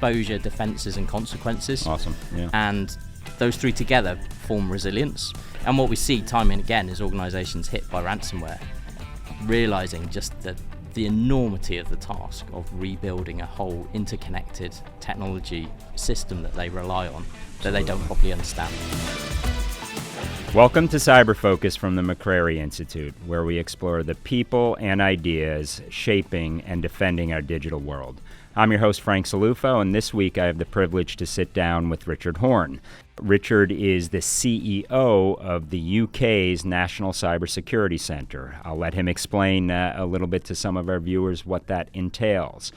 exposure, defenses, and consequences. Awesome. Yeah. And those three together form resilience. And what we see time and again is organizations hit by ransomware, realizing just the enormity of the task of rebuilding a whole interconnected technology system that they rely on that they don't properly understand. Welcome to Cyber Focus from the McCrary Institute, where we explore the people and ideas shaping and defending our digital world. I'm your host, Frank Salufo, and this week I have the privilege to sit down with Richard Horne. Richard is the CEO of the UK's National Cybersecurity Centre. I'll let him explain a little bit to some of our viewers what that entails.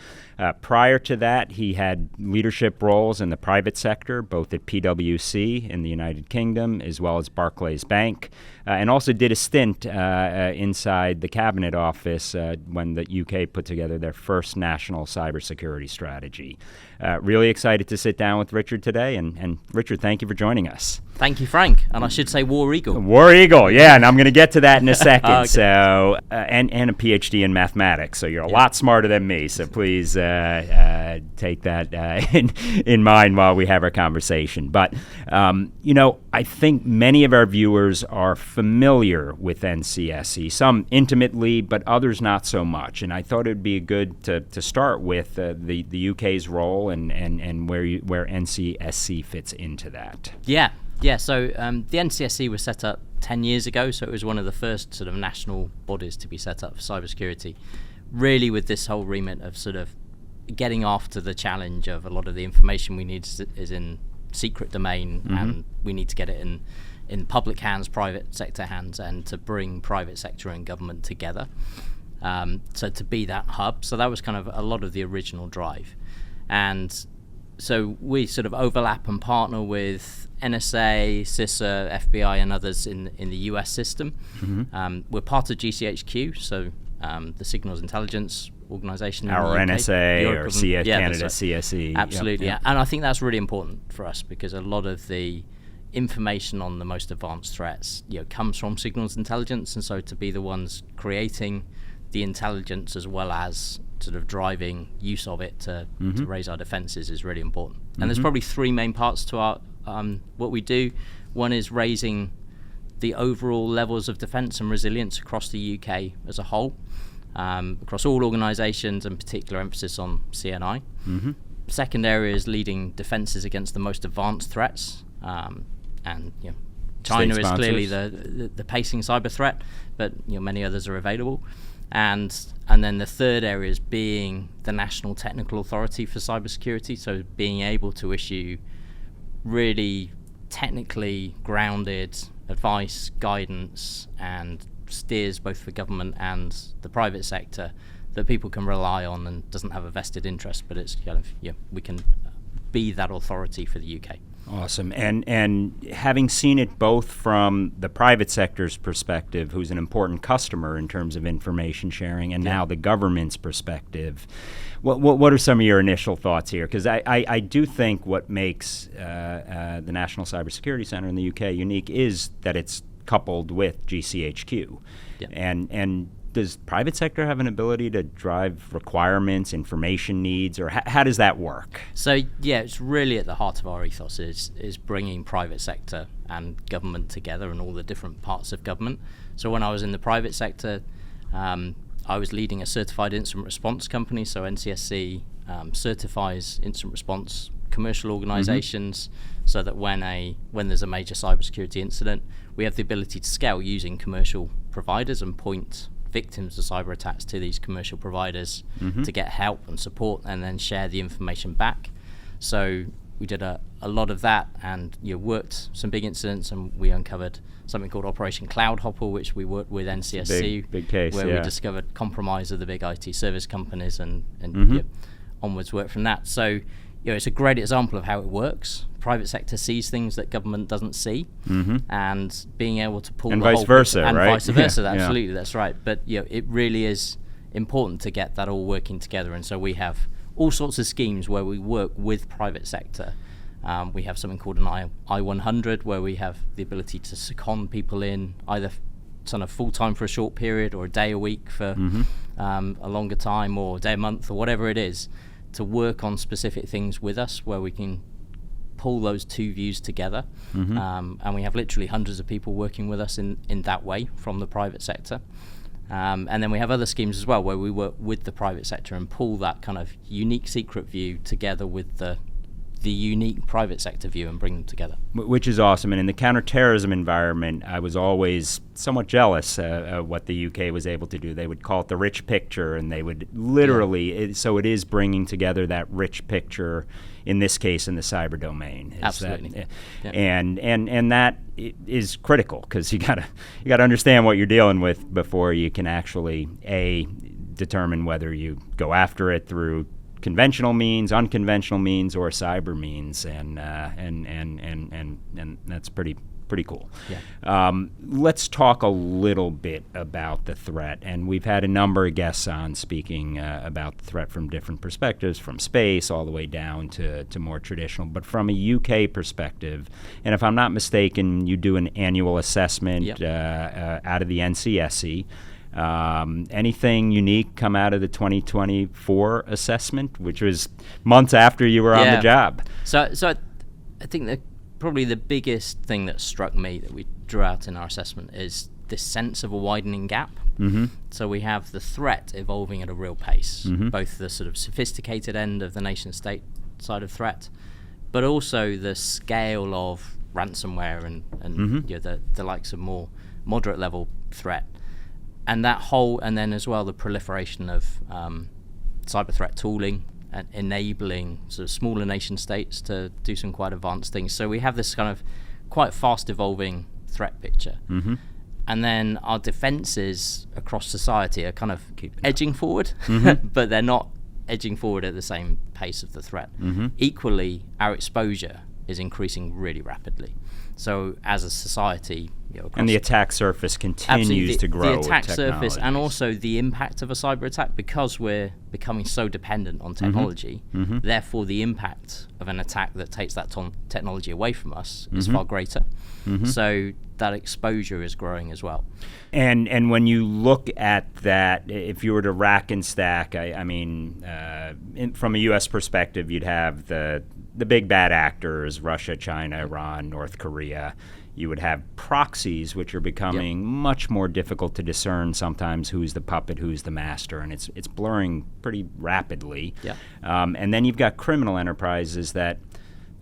Prior to that, he had leadership roles in the private sector, both at PwC in the United Kingdom as well as Barclays Bank, and also did a stint inside the Cabinet Office when the UK put together their first national cybersecurity strategy. Really excited to sit down with Richard today, and Richard, thank you for joining us. Thank you, Frank. And I should say War Eagle. War Eagle, yeah, and I'm going to get to that in a second. Okay. So, and a PhD in mathematics, so you're a lot smarter than me. So please take that in mind while we have our conversation. But I think many of our viewers are familiar with NCSC, some intimately, but others not so much. And I thought it would be good to start with the UK's role and where NCSC fits into that. Yeah, so the NCSC was set up 10 years ago, so it was one of the first sort of national bodies to be set up for cybersecurity, really with this whole remit of sort of getting after the challenge of a lot of the information we need is in secret domain, and we need to get it in public hands, private sector hands, and to bring private sector and government together. So to be that hub. So that was kind of a lot of the original drive. And so we sort of overlap and partner with NSA, CISA, FBI, and others in the US system. We're part of GCHQ, so the Signals Intelligence Organization. Our in the UK, NSA or Canada, right. CSE. Absolutely, Yep. yeah. And I think that's really important for us because a lot of the information on the most advanced threats comes from Signals Intelligence, and so to be the ones creating the intelligence as well as sort of driving use of it to raise our defenses is really important. And there's probably three main parts to our what we do. One is raising the overall levels of defense and resilience across the UK as a whole, across all organizations, and particular emphasis on CNI. Second area is leading defenses against the most advanced threats, and China is clearly the pacing cyber threat, but many others are available. And then the third area is being the national technical authority for cybersecurity, so being able to issue really technically grounded advice, guidance, and steers both for government and the private sector that people can rely on and doesn't have a vested interest, but it's we can be that authority for the UK. Awesome. And having seen it both from the private sector's perspective, who's an important customer in terms of information sharing, and now the government's perspective, what are some of your initial thoughts here? Because I do think what makes the National Cybersecurity Centre in the UK unique is that it's coupled with GCHQ. Yeah. And does private sector have an ability to drive requirements, information needs, or how does that work? So it's really at the heart of our ethos is bringing private sector and government together and all the different parts of government. So when I was in the private sector, I was leading a certified incident response company. So NCSC certifies incident response commercial organizations so that when there's a major cybersecurity incident, we have the ability to scale using commercial providers and point victims of cyber attacks to these commercial providers to get help and support, and then share the information back. So we did a lot of that, and worked some big incidents, and we uncovered something called Operation Cloud Hopper, which we worked with NCSC, big case, where we discovered compromise of the big IT service companies, and onwards work from that. So it's a great example of how it works. Private sector sees things that government doesn't see, and being able to pull and the vice whole versa, and right? vice versa. Absolutely, that's right. But it really is important to get that all working together. And so we have all sorts of schemes where we work with private sector. We have something called an I-100, where we have the ability to second people in either kind of full time for a short period, or a day a week for a longer time, or a day a month, or whatever it is, to work on specific things with us where we can pull those two views together. And we have literally hundreds of people working with us in that way from the private sector. And then we have other schemes as well where we work with the private sector and pull that kind of unique secret view together with the unique private sector view and bring them together. Which is awesome. And in the counterterrorism environment, I was always somewhat jealous of what the UK was able to do. They would call it the rich picture, and they would literally, so it is bringing together that rich picture, in this case, in the cyber domain. Absolutely. And that is critical, because you gotta understand what you're dealing with before you can actually, determine whether you go after it through conventional means, unconventional means, or cyber means, and that's pretty cool. Let's talk a little bit about the threat, and we've had a number of guests on speaking about the threat from different perspectives, from space all the way down to more traditional. But from a UK perspective, and if I'm not mistaken, you do an annual assessment out of the NCSC. Anything unique come out of the 2024 assessment, which was months after you were on the job? So I think that probably the biggest thing that struck me that we drew out in our assessment is this sense of a widening gap. So we have the threat evolving at a real pace, both the sort of sophisticated end of the nation state side of threat, but also the scale of ransomware and the likes of more moderate level threat. And and then as well the proliferation of cyber threat tooling and enabling sort of smaller nation states to do some quite advanced things. So we have this kind of quite fast evolving threat picture. And then our defenses across society are kind of edging forward, but they're not edging forward at the same pace of the threat. Equally, our exposure is increasing really rapidly. So as a society, and the attack surface continues to grow. The attack surface and also the impact of a cyber attack, because we're becoming so dependent on technology, therefore the impact of an attack that takes that technology away from us is far greater. So that exposure is growing as well. And when you look at that, if you were to rack and stack, I mean, from a U.S. perspective, you'd have the big bad actors, Russia, China, Iran, North Korea. You would have proxies, which are becoming much more difficult to discern sometimes who's the puppet, who's the master, and it's blurring pretty rapidly. And then you've got criminal enterprises that,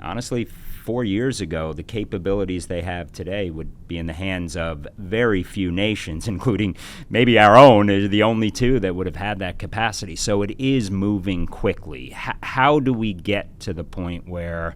honestly, 4 years ago, the capabilities they have today would be in the hands of very few nations, including maybe our own, are the only two that would have had that capacity. So it is moving quickly. How do we get to the point where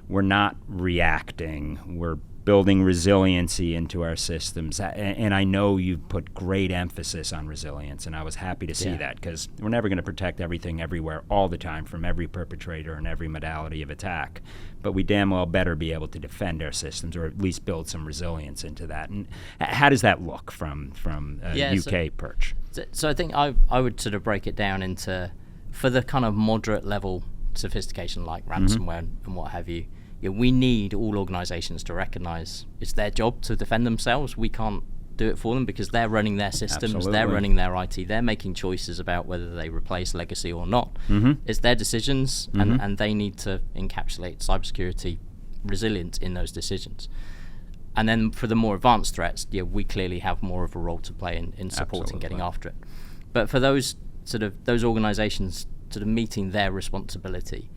we're not reacting, we're building resiliency into our systems? And I know you've put great emphasis on resilience, and I was happy to see that, because we're never going to protect everything everywhere all the time from every perpetrator and every modality of attack. But we damn well better be able to defend our systems, or at least build some resilience into that. And how does that look from UK perch? So I think I would sort of break it down into, for the kind of moderate level sophistication like ransomware and what have you, we need all organizations to recognize it's their job to defend themselves. We can't do it for them because they're running their systems, they're running their IT, they're making choices about whether they replace legacy or not. It's their decisions, and they need to encapsulate cybersecurity resilience in those decisions. And then for the more advanced threats, we clearly have more of a role to play in supporting getting after it. But for those organizations sort of meeting their responsibility,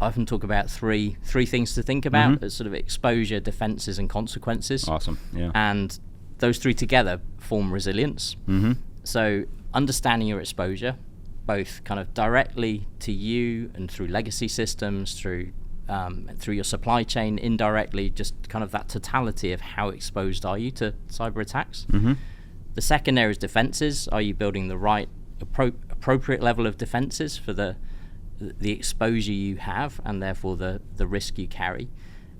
I often talk about three things to think about as sort of exposure, defenses, and consequences. Awesome, yeah. And those three together form resilience. So understanding your exposure, both kind of directly to you and through legacy systems, through your supply chain, indirectly, just kind of that totality of how exposed are you to cyber attacks. The second area is defenses. Are you building the right appropriate level of defenses for the exposure you have, and therefore the risk you carry?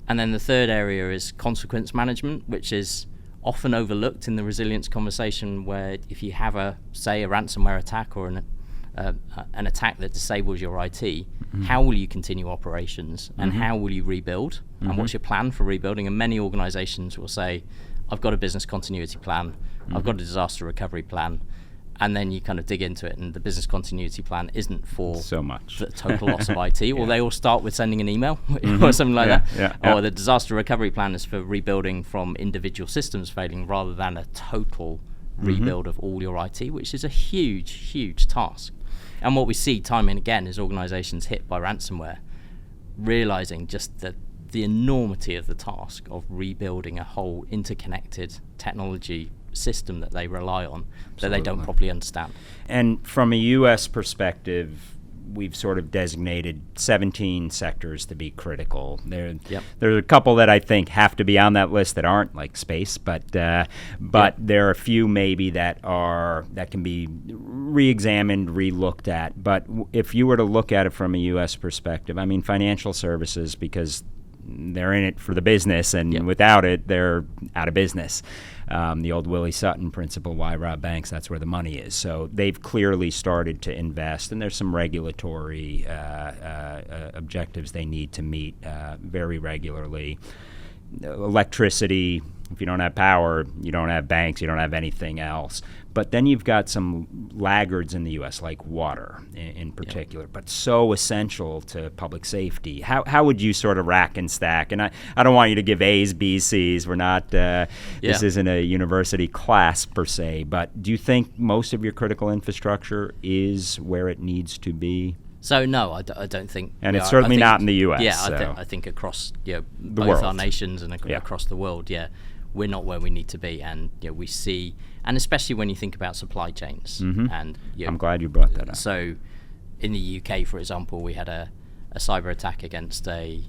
And then the third area is consequence management, which is often overlooked in the resilience conversation, where if you have a ransomware attack or an attack that disables your IT, how will you continue operations, and how will you rebuild, and what's your plan for rebuilding? And many organizations will say, I've got a business continuity plan, I've got a disaster recovery plan, And then you kind of dig into it, and the business continuity plan isn't for so much the total loss of IT. Or they all start with sending an email or something like that. Or the disaster recovery plan is for rebuilding from individual systems failing rather than a total rebuild of all your IT, which is a huge, huge task. And what we see time and again is organizations hit by ransomware realizing just the enormity of the task of rebuilding a whole interconnected technology system that they rely on that they don't properly understand. And from a U.S. perspective, we've sort of designated 17 sectors to be critical. There's a couple that I think have to be on that list that aren't, like space, but there are a few maybe that can be re-examined, re-looked at. But if you were to look at it from a U.S. perspective, I mean, financial services, because they're in it for the business, and without it, they're out of business. The old Willie Sutton principle, why rob banks? That's where the money is. So they've clearly started to invest, and there's some regulatory objectives they need to meet very regularly. Electricity, if you don't have power, you don't have banks, you don't have anything else. But then you've got some laggards in the U.S., like water in particular, but so essential to public safety. How would you sort of rack and stack? And I don't want you to give A's, B's, C's. We're not, this isn't a university class per se, but do you think most of your critical infrastructure is where it needs to be? So no, I don't think. And it's certainly not in the U.S. Yeah, so. I think across the both world. our nations and across the world, we're not where we need to be, and we see, and especially when you think about supply chains. And I'm glad you brought that up. So, in the UK, for example, we had a cyber attack against a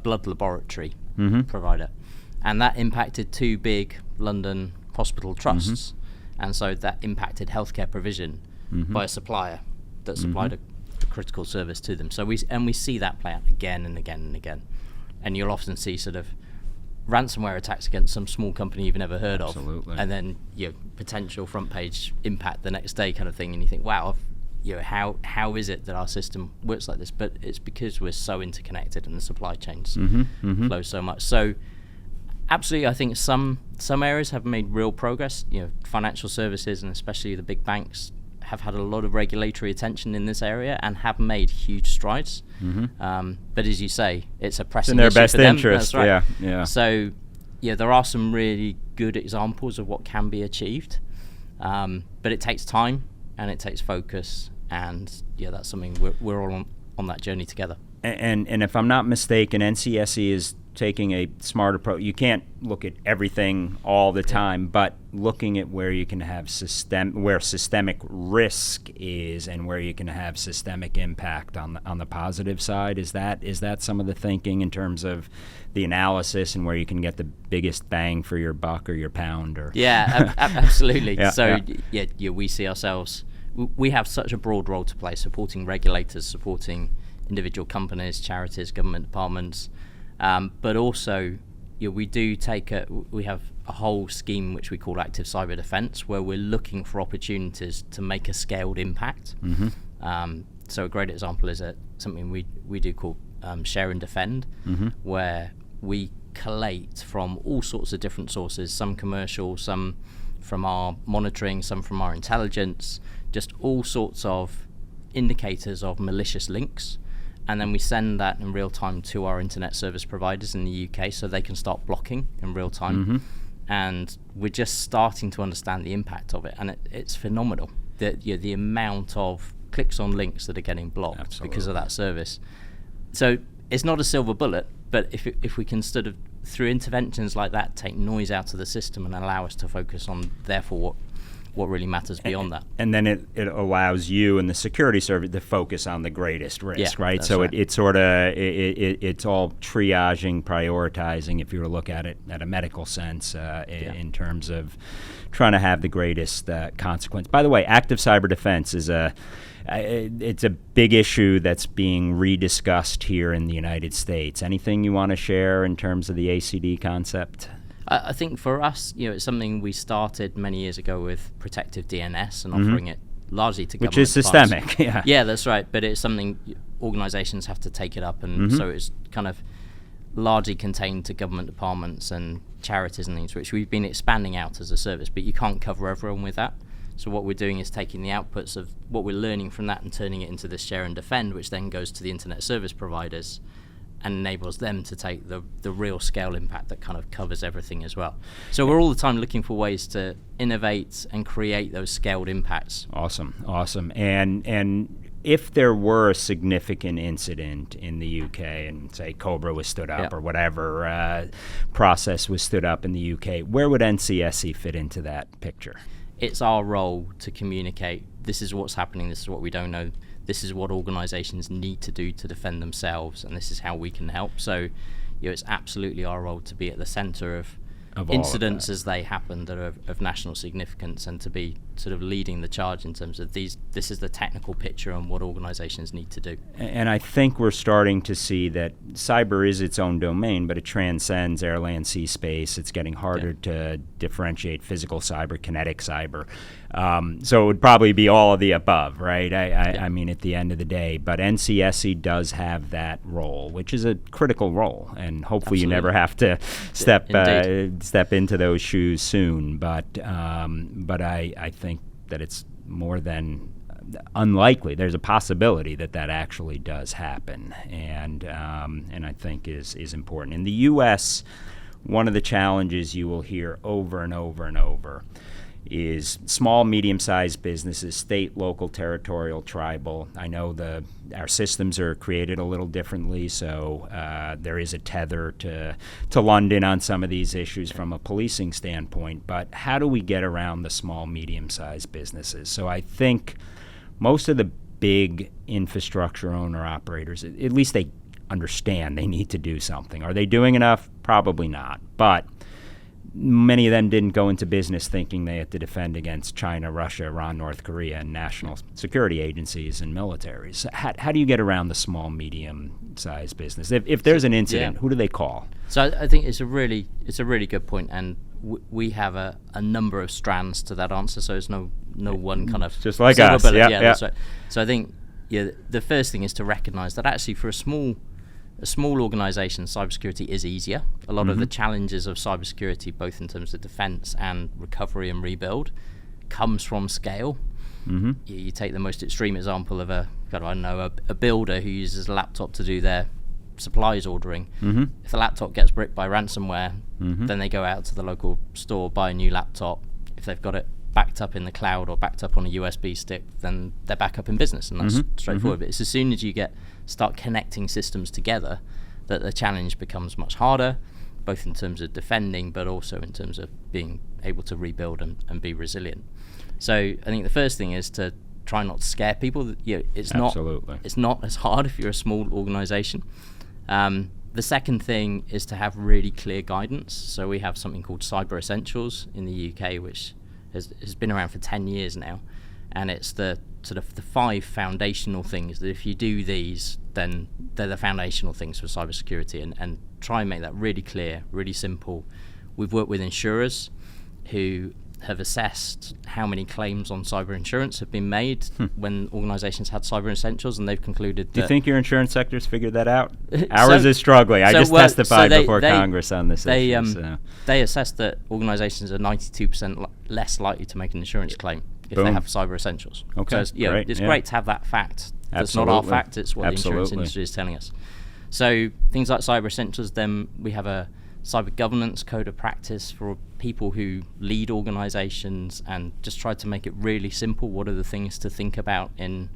blood laboratory provider, and that impacted two big London hospital trusts, and so that impacted healthcare provision by a supplier that supplied a critical service to them. So we see that play out again and again and again, and you'll often see sort of ransomware attacks against some small company you've never heard of, and then potential front page impact the next day kind of thing, and you think, wow, how is it that our system works like this? But it's because we're so interconnected and the supply chains flow so much. So absolutely, I think some areas have made real progress. Financial services and especially the big banks have had a lot of regulatory attention in this area and have made huge strides. But as you say, it's a pressing issue best for them. interest. That's right. Yeah. So there are some really good examples of what can be achieved, but it takes time and it takes focus, and that's something we're all on that journey together. And if I'm not mistaken, NCSE is taking a smart approach. You can't look at everything all the time, but looking at where you can have where systemic risk is and where you can have systemic impact on the positive side. Is that some of the thinking in terms of the analysis and where you can get the biggest bang for your buck or your pound? Or absolutely. We see ourselves. We have such a broad role to play, supporting regulators, supporting individual companies, charities, government departments. But also, we have a whole scheme which we call active cyber defense, where we're looking for opportunities to make a scaled impact. So a great example is something we do called share and defend, where we collate from all sorts of different sources, some commercial, some from our monitoring, some from our intelligence, just all sorts of indicators of malicious links. And then we send that in real time to our internet service providers in the UK so they can start blocking in real time. And we're just starting to understand the impact of it, and it's phenomenal. The amount of clicks on links that are getting blocked because of that service. So it's not a silver bullet, but if we can sort of, through interventions like that, take noise out of the system and allow us to focus on, therefore, what really matters beyond that. And then it allows you and the security service to focus on the greatest risk, right? So right. It's all triaging, prioritizing, if you were to look at it at a medical sense, in terms of trying to have the greatest consequence. By the way, active cyber defense is it's a big issue that's being rediscussed here in the United States. Anything you want to share in terms of the ACD concept? I think for us, it's something we started many years ago with protective DNS and offering it largely to government. Which is systemic, Yeah, that's right. But it's something organizations have to take it up, and so it's kind of largely contained to government departments and charities and things, which we've been expanding out as a service. But you can't cover everyone with that. So what we're doing is taking the outputs of what we're learning from that and turning it into this share and defend, which then goes to the internet service providers and enables them to take the real scale impact that kind of covers everything as well. So we're all the time looking for ways to innovate and create those scaled impacts. Awesome. And if there were a significant incident in the UK and say Cobra was stood up or whatever process was stood up in the UK, where would NCSC fit into that picture? It's our role to communicate, this is what's happening, this is what we don't know, this is what organizations need to do to defend themselves, and this is how we can help. So it's absolutely our role to be at the center of incidents as they happen that are of national significance, and to be sort of leading the charge in terms of this is the technical picture and what organizations need to do. And I think we're starting to see that cyber is its own domain, but it transcends air, land, sea, space. It's getting harder to differentiate physical cyber, kinetic cyber. So it would probably be all of the above, right? I mean, at the end of the day. But NCSC does have that role, which is a critical role, and hopefully you never have to step into those shoes soon. But I think that it's more than unlikely. There's a possibility that actually does happen, and I think is important. In the U.S., one of the challenges you will hear over and over and over is small, medium-sized businesses, state, local, territorial, tribal. I know our systems are created a little differently, so there is a tether to London on some of these issues from a policing standpoint. But how do we get around the small, medium-sized businesses? So I think most of the big infrastructure owner-operators, at least they understand they need to do something. Are they doing enough? Probably not. But many of them didn't go into business thinking they had to defend against China, Russia, Iran, North Korea, and national security agencies and militaries. How do you get around the small, medium-sized business? If there's an incident, who do they call? So I think it's a really good point, and we have a number of strands to that answer. So there's no one kind of just like us. That's right. So I think the first thing is to recognize that actually for a small organization, cybersecurity is easier. A lot of the challenges of cybersecurity, both in terms of defense and recovery and rebuild, comes from scale. You take the most extreme example of a builder who uses a laptop to do their supplies ordering. If the laptop gets bricked by ransomware, then they go out to the local store, buy a new laptop. If they've got it backed up in the cloud or backed up on a USB stick, then they're back up in business, and that's straightforward. But it's as soon as you start connecting systems together that the challenge becomes much harder, both in terms of defending, but also in terms of being able to rebuild and be resilient. So I think the first thing is to try not to scare people. It's not as hard if you're a small organization. The second thing is to have really clear guidance. So we have something called Cyber Essentials in the UK, which has been around for 10 years now, and it's the sort of the 5 foundational things that if you do these, then they're the foundational things for cybersecurity, and try and make that really clear, really simple. We've worked with insurers who have assessed how many claims on cyber insurance have been made when organizations had Cyber Essentials, and they've concluded that... Do you think your insurance sector's figured that out? Ours is struggling. I just testified before Congress on this issue. They assessed that organizations are 92% less likely to make an insurance claim if they have Cyber Essentials. Okay, so it's great to have that fact. That's not our fact, it's what the insurance industry is telling us. So things like Cyber Essentials, then we have a cyber governance code of practice for people who lead organizations, and just try to make it really simple. What are the things to think about in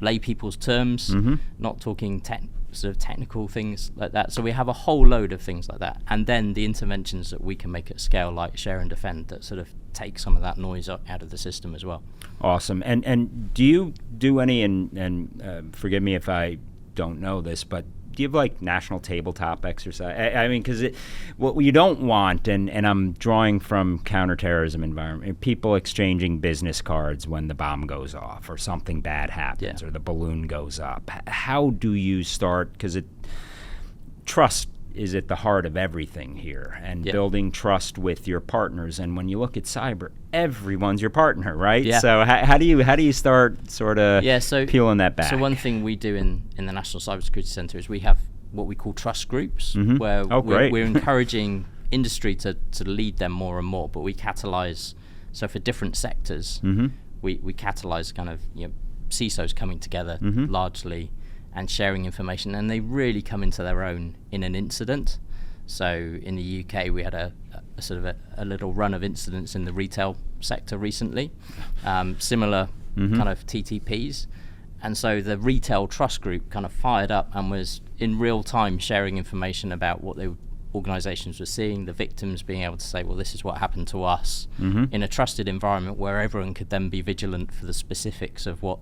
lay people's terms, not talking sort of technical things like that. So we have a whole load of things like that, and then the interventions that we can make at scale, like share and defend, that sort of take some of that noise out of the system as well. Awesome. And do you do any, and forgive me if I don't know this, but do you have like national tabletop exercise? I mean, because what you don't want, and I'm drawing from counterterrorism environment, people exchanging business cards when the bomb goes off or something bad happens or the balloon goes up. How do you start? Because trust is at the heart of everything here, and building trust with your partners. And when you look at cyber, everyone's your partner, right? Yeah. So how do you start sort of peeling that back? So one thing we do in the National Cybersecurity Centre is we have what we call trust groups, where we're encouraging industry to lead them more and more, but we catalyse So for different sectors, we catalyze kind of CISOs coming together largely and sharing information, and they really come into their own in an incident. So in the UK, we had a sort of a little run of incidents in the retail sector recently, similar kind of TTPs. And so the retail trust group kind of fired up and was in real time sharing information about what organizations were seeing, the victims being able to say, well, this is what happened to us, in a trusted environment where everyone could then be vigilant for the specifics of what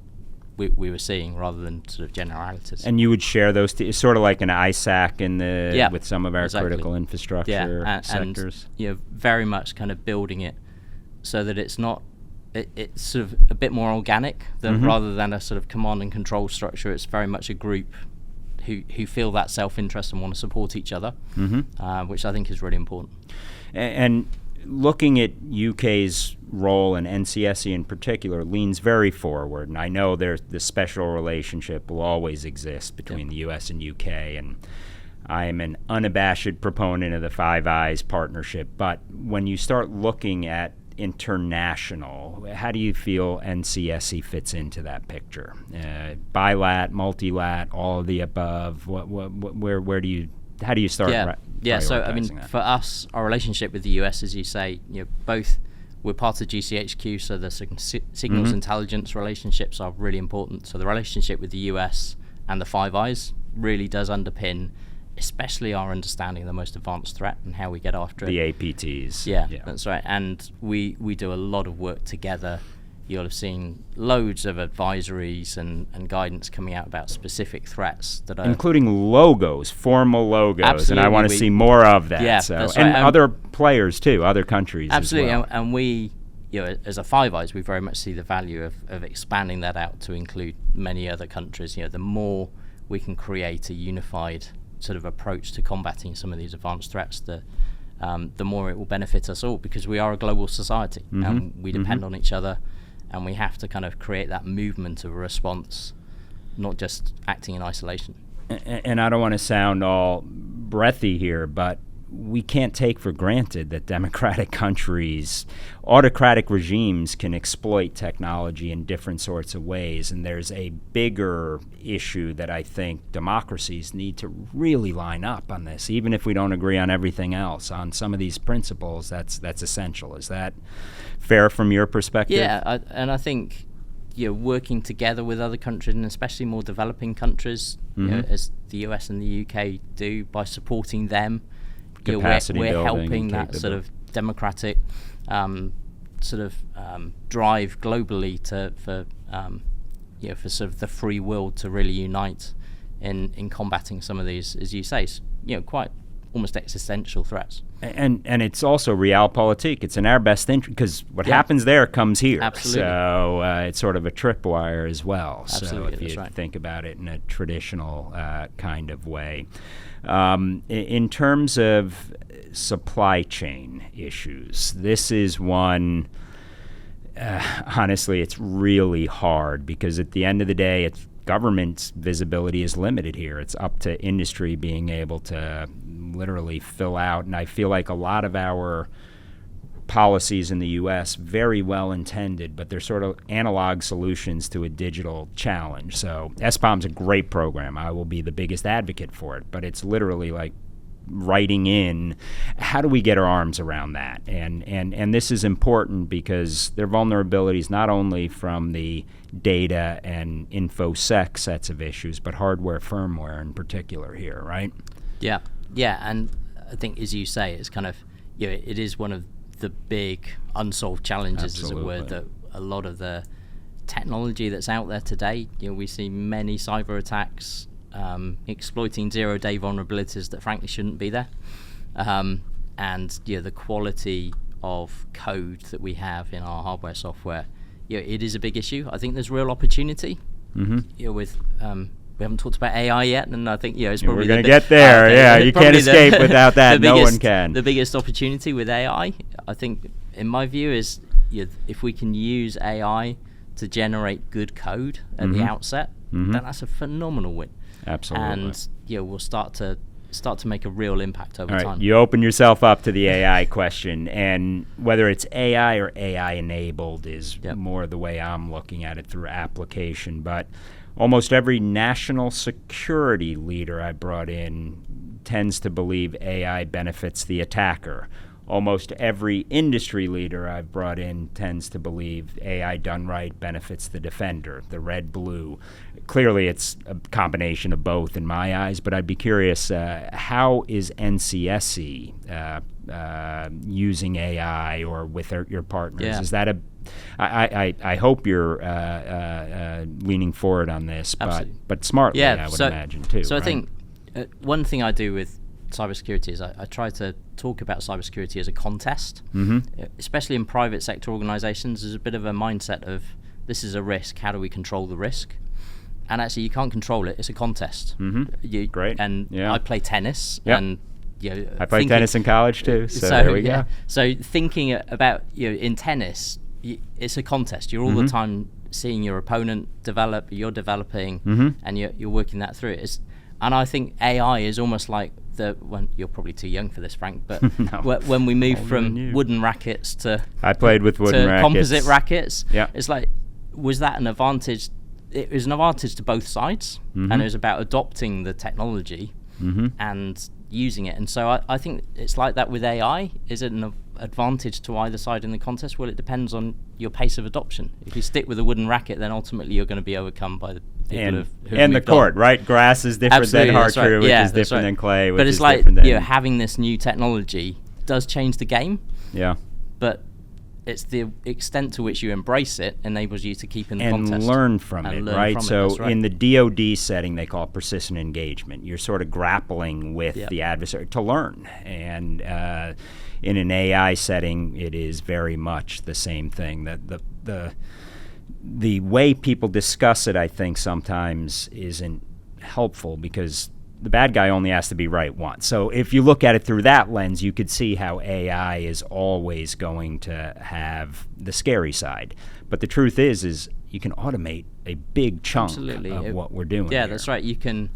we were seeing rather than sort of generalities. And you would share those, sort of like an ISAC with some of our critical infrastructure sectors. And very much kind of building it so that it's not, it's sort of a bit more organic than rather than a sort of command and control structure. It's very much a group who feel that self-interest and want to support each other, which I think is really important. And looking at UK's role, and NCSE in particular, leans very forward. And I know there's the special relationship will always exist between the US and UK. And I am an unabashed proponent of the Five Eyes partnership. But when you start looking at international, how do you feel NCSE fits into that picture? Bilat, multilat, all of the above. Where do you? How do you start? So I mean, for us, our relationship with the US, as you say, both we're part of GCHQ, so the signals intelligence relationships are really important. So the relationship with the US and the Five Eyes really does underpin, especially our understanding of the most advanced threat and how we get after it. The APTs. Yeah, that's right. And we do a lot of work together. You'll have seen loads of advisories and guidance coming out about specific threats that are... Including logos, formal logos. Absolutely, and I want to see more of that. Yeah, so. that's right. And other players too, other countries absolutely, as well. And we, as a Five Eyes, we very much see the value of expanding that out to include many other countries. The more we can create a unified sort of approach to combating some of these advanced threats, the more it will benefit us all, because we are a global society and we depend on each other, and we have to kind of create that movement of a response, not just acting in isolation. And I don't want to sound all breathy here, but we can't take for granted that democratic countries, autocratic regimes can exploit technology in different sorts of ways. And there's a bigger issue that I think democracies need to really line up on this, even if we don't agree on everything else. On some of these principles, that's essential. Is that fair from your perspective? Yeah, and I think working together with other countries, and especially more developing countries, as the US and the UK do, by supporting them, we're helping that sort of democratic drive globally for sort of the free will to really unite in combating some of these, as you say, quite almost existential threats. And it's also realpolitik. It's in our best interest, because what happens there comes here. Absolutely. So it's sort of a tripwire as well. Absolutely, so if you think about it in a traditional kind of way. In terms of supply chain issues, this is one, honestly, it's really hard, because at the end of the day, government's visibility is limited here. It's up to industry being able to literally fill out. And I feel like a lot of our policies in the U.S., very well intended, but they're sort of analog solutions to a digital challenge. So SBOM's a great program. I will be the biggest advocate for it, but it's literally like writing in, how do we get our arms around that? And this is important because there are vulnerabilities not only from the data and InfoSec sets of issues, but hardware, firmware in particular here, right? Yeah, and I think, as you say, it's kind of, it is one of the big unsolved challenges, as it were, that a lot of the technology that's out there today, we see many cyber attacks exploiting zero-day vulnerabilities that frankly shouldn't be there, and the quality of code that we have in our hardware, software, it is a big issue. I think there's real opportunity. With we haven't talked about AI yet, and I think it's probably we're going to get there. You can't escape without that. No one can. The biggest opportunity with AI, I think, in my view, is if we can use AI to generate good code at the outset, then that's a phenomenal win. Absolutely. And we'll start to start to make a real impact over All right, time. you open yourself up to the AI question, and whether it's AI or AI enabled is more the way I'm looking at it through application. But almost every national security leader I brought in tends to believe AI benefits the attacker. Almost every industry leader I've brought in tends to believe AI done right benefits the defender, the red-blue. Clearly, it's a combination of both in my eyes, but I'd be curious, how is NCSC using AI or with your partners? Yeah. Is that I hope you're leaning forward on this, but smartly, I would imagine, too. So right? I think one thing I do with cybersecurity is I try to talk about cybersecurity as a contest, especially in private sector organizations. There's a bit of a mindset of this is a risk, how do we control the risk? And actually you can't control it, it's a contest. Great. And I play tennis, and I played tennis in college too, so there we go. So thinking about, in tennis, it's a contest. You're all the time seeing your opponent develop, you're developing, and you're working that through. And I think AI is almost like you're probably too young for this, Frank, but when we move from wooden rackets to I played with wooden rackets. Composite rackets, yeah. It's like, was that an advantage? It was an advantage to both sides, and it was about adopting the technology and using it. And so I think it's like that with AI. Is it an advantage to either side in the contest? Well, it depends on your pace of adoption. If you stick with a wooden racket, then ultimately you're going to be overcome by the people and the court, right? Grass is different than hardwood, which is different than clay, which is different than... But it's like, having this new technology does change the game. Yeah. But it's the extent to which you embrace it enables you to keep in the contest. And learn from it, right? So in the DoD setting, they call it persistent engagement. You're sort of grappling with the adversary to learn. And in an AI setting, it is very much the same thing. That the way people discuss it, I think, sometimes isn't helpful because the bad guy only has to be right once. So if you look at it through that lens, you could see how AI is always going to have the scary side. But the truth is you can automate a big chunk of what we're doing. Yeah, that's right. You can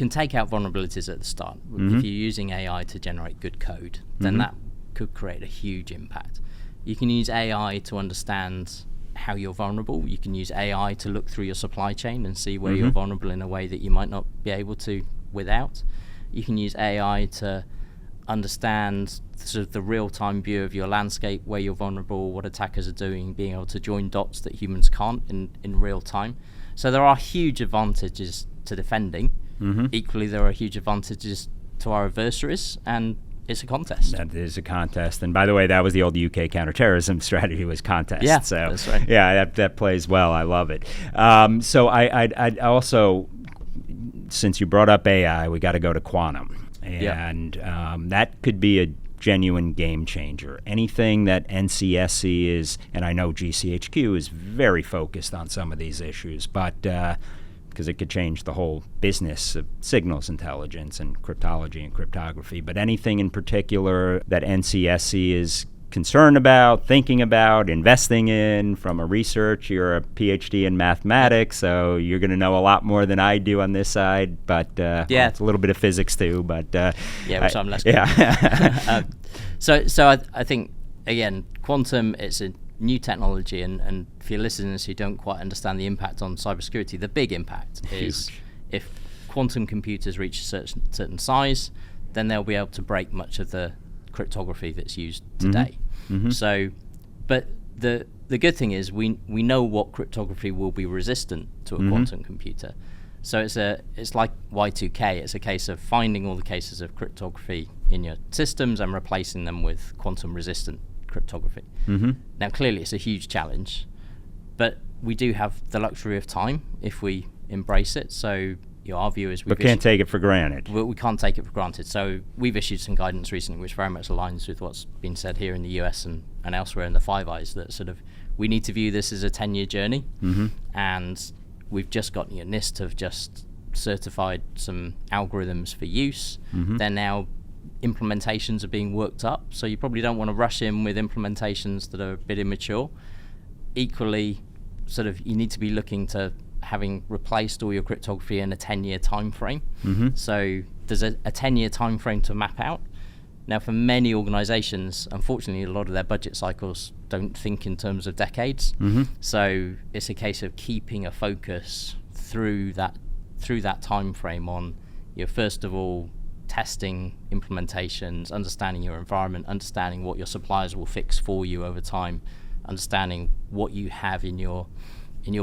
take out vulnerabilities at the start. If you're using AI to generate good code, then that could create a huge impact. You can use AI to understand how you're vulnerable. You can use AI to look through your supply chain and see where you're vulnerable in a way that you might not be able to without. You can use AI to understand sort of the real-time view of your landscape, where you're vulnerable, what attackers are doing, being able to join dots that humans can't in real time. So there are huge advantages to defending. Equally, there are huge advantages to our adversaries, and it's a contest. That is a contest. And by the way, that was the old UK counterterrorism strategy, was contest. Yeah, so, that's right. Yeah, that plays well. I love it. So I also, since you brought up AI, we got to go to quantum. And that could be a genuine game changer. Anything that NCSC is, and I know GCHQ is very focused on some of these issues, but because it could change the whole business of signals intelligence and cryptology and cryptography. But anything in particular that NCSC is concerned about, thinking about, investing in from a research? You're a PhD in mathematics, so you're going to know a lot more than I do on this side. But it's a little bit of physics too. But which I'm less. Yeah. So I think, again, quantum, it's a new technology, and for your listeners who don't quite understand the impact on cybersecurity, the big impact is if quantum computers reach a certain size, then they'll be able to break much of the cryptography that's used today. So, but the good thing is we know what cryptography will be resistant to a quantum computer. So it's like Y2K. It's a case of finding all the cases of cryptography in your systems and replacing them with quantum resistant cryptography. Now, clearly, it's a huge challenge, but we do have the luxury of time if we embrace it. So, our view is we can't take it for granted. We can't take it for granted. So, we've issued some guidance recently, which very much aligns with what's been said here in the US and elsewhere in the Five Eyes, that sort of we need to view this as a 10-year journey, and we've just got NIST have just certified some algorithms for use. They're now implementations are being worked up, so you probably don't want to rush in with implementations that are a bit immature. Equally, sort of you need to be looking to having replaced all your cryptography in a 10-year time frame. So there's a 10-year time frame to map out. Now, for many organizations, unfortunately, a lot of their budget cycles don't think in terms of decades. So it's a case of keeping a focus through that time frame on, first of all, testing implementations, understanding your environment, understanding what your suppliers will fix for you over time, understanding what you have in your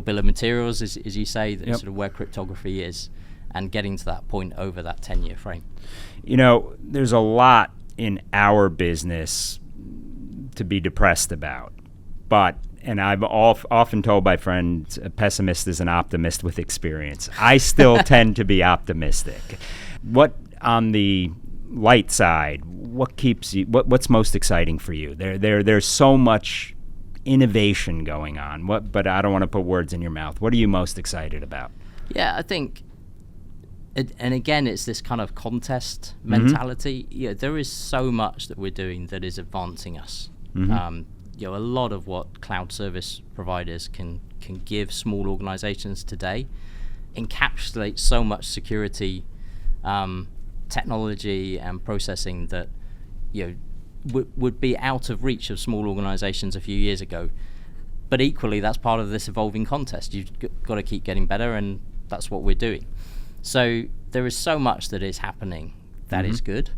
bill of materials, as you say, that sort of where cryptography is, and getting to that point over that 10-year frame. There's a lot in our business to be depressed about, and I'm often told by friends, a pessimist is an optimist with experience. I still tend to be optimistic. What, on the light side, what keeps you? What's most exciting for you? There's so much innovation going on. But I don't want to put words in your mouth. What are you most excited about? Yeah, I think, and again, it's this kind of contest mentality. There is so much that we're doing that is advancing us. A lot of what cloud service providers can give small organizations today encapsulates so much security, technology and processing that would be out of reach of small organizations a few years ago. But equally, that's part of this evolving contest. You've got to keep getting better, and that's what we're doing. So there is so much that is happening that is good.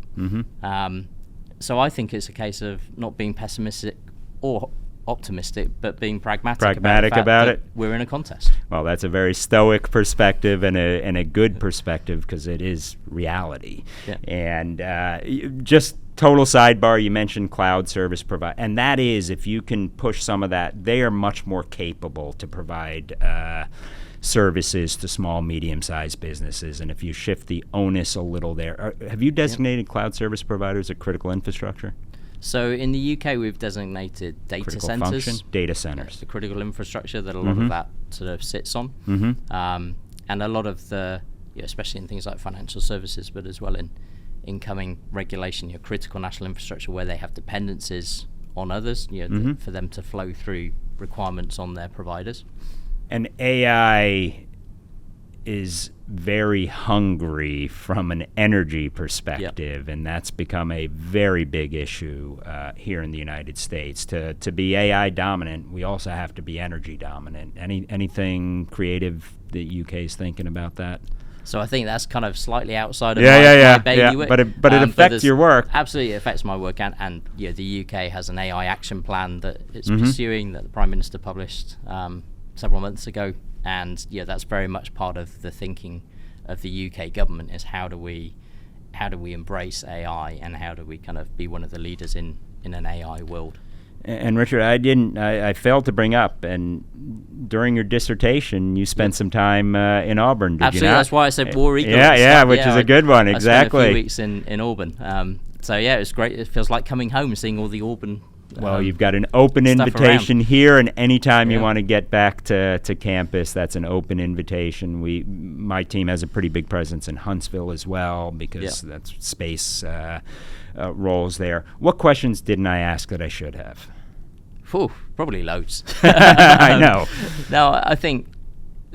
So I think it's a case of not being pessimistic or optimistic, but being pragmatic about it. We're in a contest. Well, that's a very stoic perspective and a good perspective, because it is reality. And just total sidebar, you mentioned cloud service provider, and that is, if you can push some of that, they are much more capable to provide services to small, medium-sized businesses. And if you shift the onus a little there, have you designated cloud service providers as critical infrastructure? So in the UK, we've designated data critical centers. Function, data centers. The critical infrastructure that a lot of that sort of sits on. And a lot of the, especially in things like financial services, but as well in incoming regulation, critical national infrastructure where they have dependencies on others, for them to flow through requirements on their providers. And AI is very hungry from an energy perspective, and that's become a very big issue here in the United States. To be AI dominant, we also have to be energy dominant. Anything creative that UK is thinking about that? So I think that's kind of slightly outside of my bailiwick. But it affects your work. Absolutely, it affects my work, and the UK has an AI action plan that it's pursuing, that the Prime Minister published several months ago. And that's very much part of the thinking of the UK government, is how do we embrace AI, and how do we kind of be one of the leaders in an AI world. And Richard, I failed to bring up, and during your dissertation, you spent some time in Auburn, did Absolutely, you not? That's why I said War Eagle. Which is a good one, exactly. I spent a few weeks in Auburn. So it was great. It feels like coming home, seeing all the Auburn. Well, you've got an open invitation around here, and anytime you want to get back to campus, that's an open invitation. My team has a pretty big presence in Huntsville as well, because that's space roles there. What questions didn't I ask that I should have? Probably loads. I know. No, I think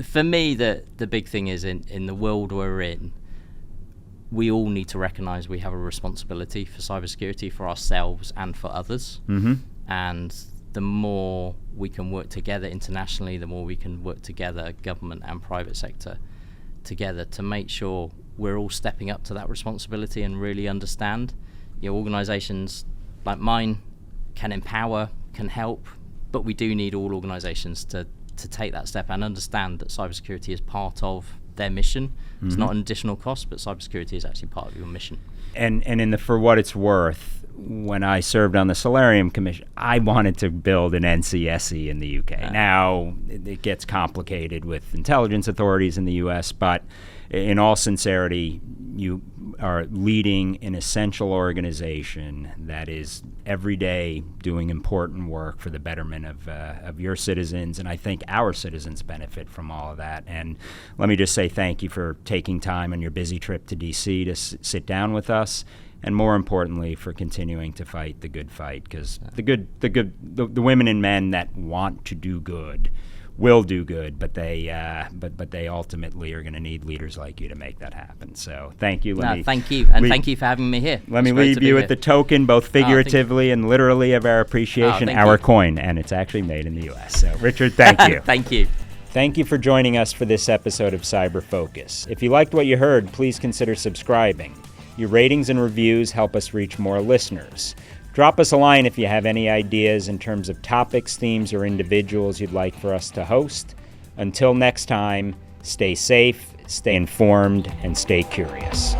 for me the big thing is in the world we're in, we all need to recognize we have a responsibility for cybersecurity, for ourselves and for others. And the more we can work together internationally, the more we can work together, government and private sector together, to make sure we're all stepping up to that responsibility and really understand. Organizations like mine can empower, can help, but we do need all organizations to take that step and understand that cybersecurity is part of their mission. It's not an additional cost, but cybersecurity is actually part of your mission. And for what it's worth, when I served on the Solarium Commission, I wanted to build an NCSE in the UK. Now, it gets complicated with intelligence authorities in the US, but in all sincerity, you are leading an essential organization that is every day doing important work for the betterment of your citizens, and I think our citizens benefit from all of that. And let me just say thank you for taking time on your busy trip to DC to sit down with us, and more importantly, for continuing to fight the good fight, because the women and men that want to do good will do good, but they ultimately are going to need leaders like you to make that happen. So thank you. Thank you, and thank you for having me here. Let me leave you with the token, both figuratively and literally, of our appreciation, our coin, and it's actually made in the U.S. So Richard, thank you. Thank you. Thank you for joining us for this episode of Cyber Focus. If you liked what you heard, please consider subscribing. Your ratings and reviews help us reach more listeners. Drop us a line if you have any ideas in terms of topics, themes, or individuals you'd like for us to host. Until next time, stay safe, stay informed, and stay curious.